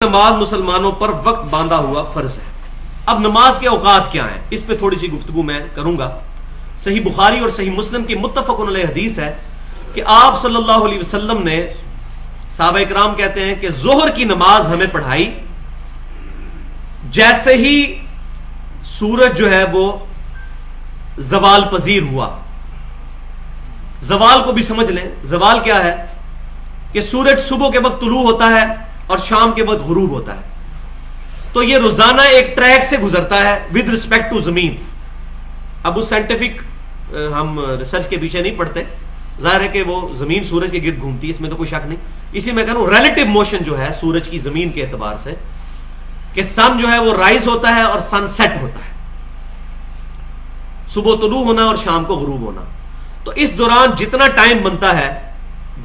نماز مسلمانوں پر وقت باندھا ہوا فرض ہے۔ اب نماز کے اوقات کیا ہیں اس پہ تھوڑی سی گفتگو میں کروں گا۔ صحیح بخاری اور صحیح مسلم کی متفق علیہ حدیث ہے کہ آپ صلی اللہ علیہ وسلم نے، صحابہ اکرام کہتے ہیں کہ ظہر کی نماز ہمیں پڑھائی جیسے ہی سورج جو ہے وہ زوال پذیر ہوا۔ زوال کو بھی سمجھ لیں، زوال کیا ہے کہ سورج صبح کے وقت طلوع ہوتا ہے اور شام کے وقت غروب ہوتا ہے، تو یہ روزانہ ایک ٹریک سے گزرتا ہے ود رسپیکٹ ٹو زمین۔ اب اس سائنٹیفک ہم ریسرچ کے پیچھے نہیں پڑتے، ظاہر ہے کہ وہ زمین سورج کے گرد گھومتی ہے، اس میں تو کوئی شک نہیں۔ اسی میں کہہ رہا ہوں ریلیٹو موشن جو ہے سورج کی زمین کے اعتبار سے، کہ سن جو ہے وہ رائز ہوتا ہے اور سن سیٹ ہوتا ہے، صبح طلوع ہونا اور شام کو غروب ہونا۔ تو اس دوران جتنا ٹائم بنتا ہے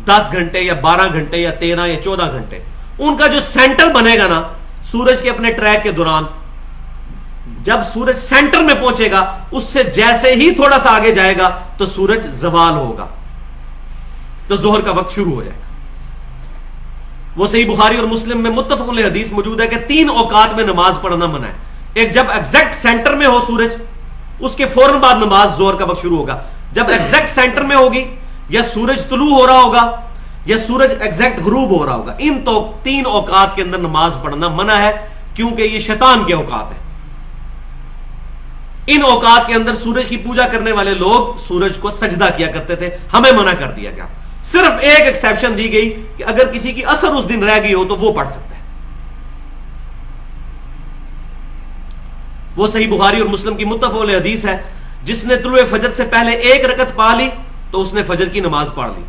10 گھنٹے یا 12 گھنٹے یا 13 یا 14 گھنٹے، ان کا جو سینٹر بنے گا نا سورج کے اپنے ٹریک کے دوران، جب سورج سینٹر میں پہنچے گا اس سے جیسے ہی تھوڑا سا آگے جائے گا تو سورج زوال ہوگا، تو ظہر کا وقت شروع ہو جائے گا۔ وہ صحیح بخاری اور مسلم میں متفق علیہ حدیث موجود ہے کہ 3 اوقات میں نماز پڑھنا منع ہے۔ ایک جب ایگزیکٹ سینٹر میں ہو سورج، اس کے فوراً بعد نماز ظہر کا وقت شروع ہوگا۔ جب ایگزیکٹ سینٹر میں ہوگی، یا سورج طلوع ہو رہا ہوگا یا سورج ایگزیکٹ غروب ہو رہا ہوگا، ان 3 اوقات کے اندر نماز پڑھنا منع ہے، کیونکہ یہ شیطان کے اوقات ہیں۔ ان اوقات کے اندر سورج کی پوجا کرنے والے لوگ سورج کو سجدہ کیا کرتے تھے، ہمیں منع کر دیا گیا۔ صرف ایک ایکسیپشن دی گئی کہ اگر کسی کی اثر اس دن رہ گئی ہو تو وہ پڑھ سکتا ہے۔ وہ صحیح بخاری اور مسلم کی متفق علیہ حدیث ہے، جس نے طلوع فجر سے پہلے 1 رکعت پا لی تو اس نے فجر کی نماز پڑھ لی،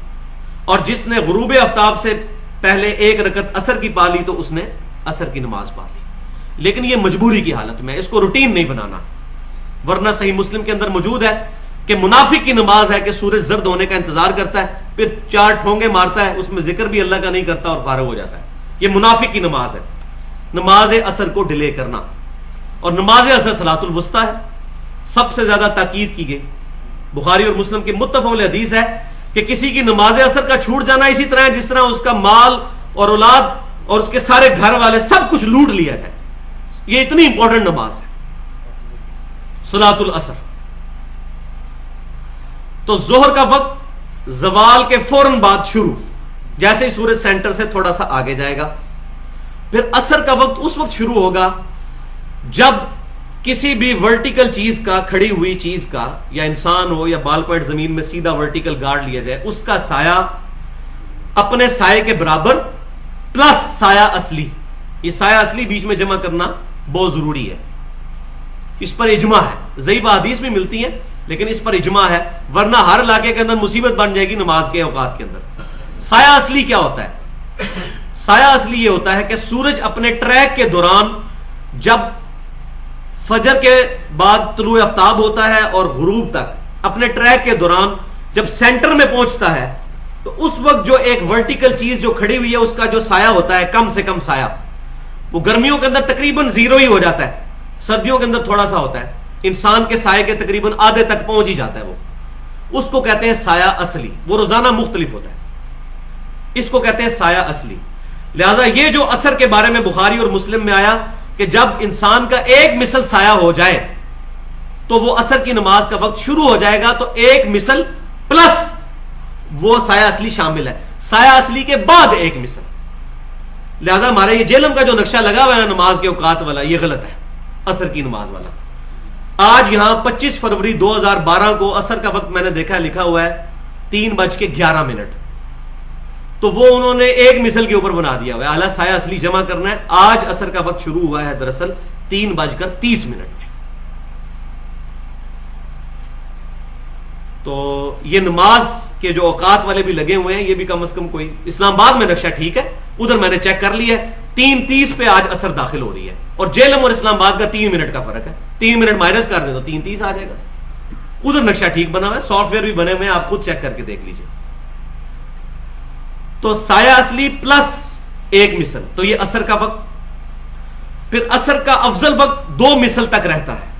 اور جس نے غروب آفتاب سے پہلے 1 رکعت عصر کی پا لی تو اس نے عصر کی نماز پڑھ لی۔ لیکن یہ مجبوری کی حالت میں، اس کو روٹین نہیں بنانا، ورنہ صحیح مسلم کے اندر موجود ہے کہ منافق کی نماز ہے کہ سورج زرد ہونے کا انتظار کرتا ہے، پھر 4 ٹھونگے مارتا ہے، اس میں ذکر بھی اللہ کا نہیں کرتا اور فارغ ہو جاتا ہے۔ یہ منافق کی نماز ہے، نماز عصر کو ڈیلے کرنا۔ اور نماز عصر صلاۃ الوسطیٰ ہے، سب سے زیادہ تاکید کی گئی۔ بخاری اور مسلم کی متفق علیہ حدیث ہے کہ کسی کی نماز عصر کا چھوٹ جانا اسی طرح ہے جس طرح اس کا مال اور اولاد اور اس کے سارے گھر والے سب کچھ لوٹ لیا جائے۔ یہ اتنی امپورٹنٹ نماز ہے صلاۃ العصر۔ تو ظہر کا وقت زوال کے فوراً بعد شروع، جیسے ہی سورج سینٹر سے تھوڑا سا آگے جائے گا۔ پھر عصر کا وقت اس وقت شروع ہوگا جب کسی بھی ورٹیکل چیز کا، کھڑی ہوئی چیز کا، یا انسان ہو یا بال پوائنٹ زمین میں سیدھا ورٹیکل گارڈ لیا جائے، اس کا سایہ اپنے سائے کے برابر پلس سایہ اصلی۔ یہ سایہ اصلی بیچ میں جمع کرنا بہت ضروری ہے، اس پر اجماع ہے۔ ضعیف حدیث بھی ملتی ہیں لیکن اس پر اجماع ہے، ورنہ ہر علاقے کے اندر مصیبت بن جائے گی نماز کے اوقات کے اندر۔ سایہ اصلی کیا ہوتا ہے؟ سایہ اصلی یہ ہوتا ہے کہ سورج اپنے ٹریک کے دوران، جب فجر کے بعد طلوع آفتاب ہوتا ہے اور غروب تک اپنے ٹریک کے دوران جب سینٹر میں پہنچتا ہے تو اس وقت جو ایک ورٹیکل چیز جو کھڑی ہوئی ہے اس کا جو سایہ ہوتا ہے، کم سے کم سایہ، وہ گرمیوں کے اندر تقریباً 0 ہی ہو جاتا ہے، سردیوں کے اندر تھوڑا سا ہوتا ہے، انسان کے سائے کے تقریباً آدھے تک پہنچ ہی جاتا ہے، وہ اس کو کہتے ہیں سایہ اصلی۔ وہ روزانہ مختلف ہوتا ہے، اس کو کہتے ہیں سایہ اصلی۔ لہذا یہ جو عصر کے بارے میں بخاری اور مسلم میں آیا کہ جب انسان کا 1 مثل سایہ ہو جائے تو وہ عصر کی نماز کا وقت شروع ہو جائے گا، تو 1 مثل پلس وہ سایہ اصلی شامل ہے، سایہ اصلی کے بعد 1 مثل۔ لہذا ہمارا یہ جہلم کا جو نقشہ لگا ہوا ہے نماز کے اوقات والا، یہ غلط ہے، عصر کی نماز والا۔ آج یہاں 25 فروری 2012 کو عصر کا وقت میں نے دیکھا لکھا ہوا ہے 3:11، تو وہ انہوں نے 1 مثل کے اوپر بنا دیا ہوا ہے، اعلیٰ سایہ اصلی جمع کرنا ہے۔ آج عصر کا وقت شروع ہوا ہے دراصل 3:30 میں۔ تو یہ نماز کے جو اوقات والے بھی لگے ہوئے ہیں، یہ بھی کم از کم کوئی اسلام آباد میں نقشہ ٹھیک ہے، ادھر میں نے چیک کر لیا ہے 3:30 پہ آج عصر داخل ہو رہی ہے، اور جہلم اور اسلام آباد کا 3 منٹ کا فرق ہے، 3 منٹ مائنس کر دیں تو 3:30 آ جائے گا۔ ادھر نقشہ ٹھیک بنا ہوا ہے، سافٹ ویئر بھی بنے ہوئے ہیں، آپ خود چیک کر کے دیکھ لیجیے۔ تو سایہ اصلی پلس 1 مثل، تو یہ عصر کا وقت۔ پھر عصر کا افضل وقت 2 مثل تک رہتا ہے،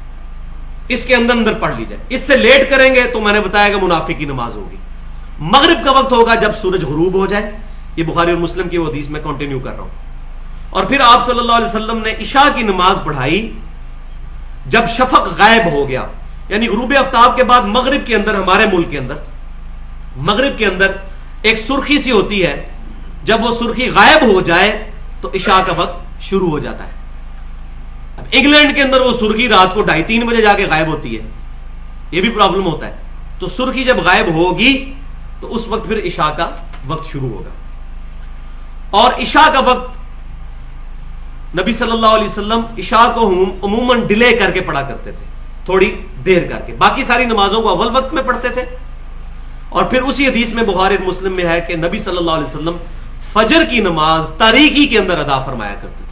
اس کے اندر پڑھ لی جائے۔ اس سے لیٹ کریں گے تو میں نے بتایا کہ منافق کی نماز ہوگی۔ مغرب کا وقت ہوگا جب سورج غروب ہو جائے، یہ بخاری اور مسلم کی وہ حدیث میں کنٹینیو کر رہا ہوں۔ اور پھر آپ صلی اللہ علیہ وسلم نے عشاء کی نماز پڑھائی جب شفق غائب ہو گیا، یعنی غروب آفتاب کے بعد مغرب کے اندر، ہمارے ملک کے اندر مغرب کے اندر ایک سرخی سی ہوتی ہے، جب وہ سرخی غائب ہو جائے تو عشاء کا وقت شروع ہو جاتا ہے۔ اب انگلینڈ کے اندر وہ سرخی رات کو 2:30-3 بجے جا کے غائب ہوتی ہے، یہ بھی پرابلم ہوتا ہے۔ تو سرخی جب غائب ہوگی تو اس وقت پھر عشاء کا وقت شروع ہوگا، اور عشاء کا وقت نبی صلی اللہ علیہ وسلم عشاء کو عموماً ڈیلے کر کے پڑھا کرتے تھے، تھوڑی دیر کر کے، باقی ساری نمازوں کو اول وقت میں پڑھتے تھے۔ اور پھر اسی حدیث میں بخاری اور مسلم میں ہے کہ نبی صلی اللہ علیہ وسلم فجر کی نماز تاریکی کے اندر ادا فرمایا کرتے